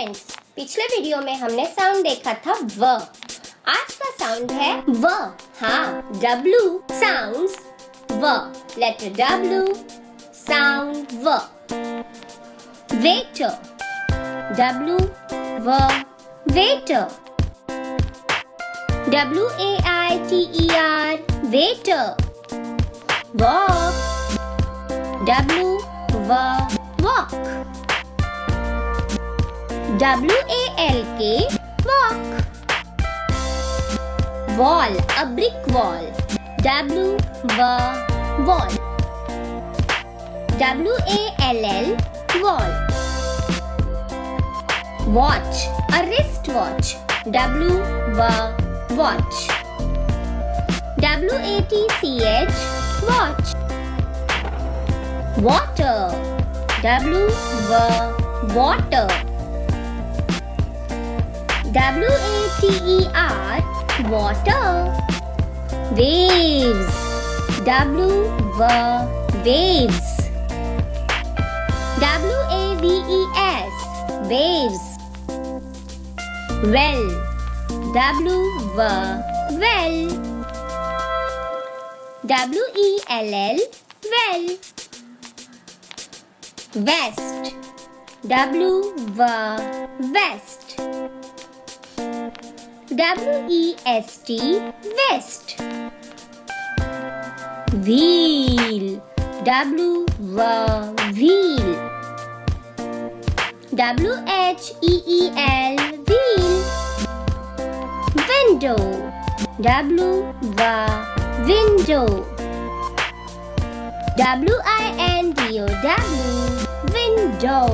Friends, पिछले video में हमने साउंड देखा था व। आज का साउंड है व। हाँ, W sounds व। लेटर W sound व। Waiter, W व waiter। WAITER waiter। Walk, W व walk। WALK walk। Wall, a brick wall, W व wall। WALL wall। Watch, a wrist watch, W व watch। WATCH watch। Water, W व water। WATER water। Waves, W व waves। WAVES waves। Well, W व well। WELL well। West, W व west। WEST west। Wheel, W व wheel। WHEEL wheel। Window, W व window। WINDOW window।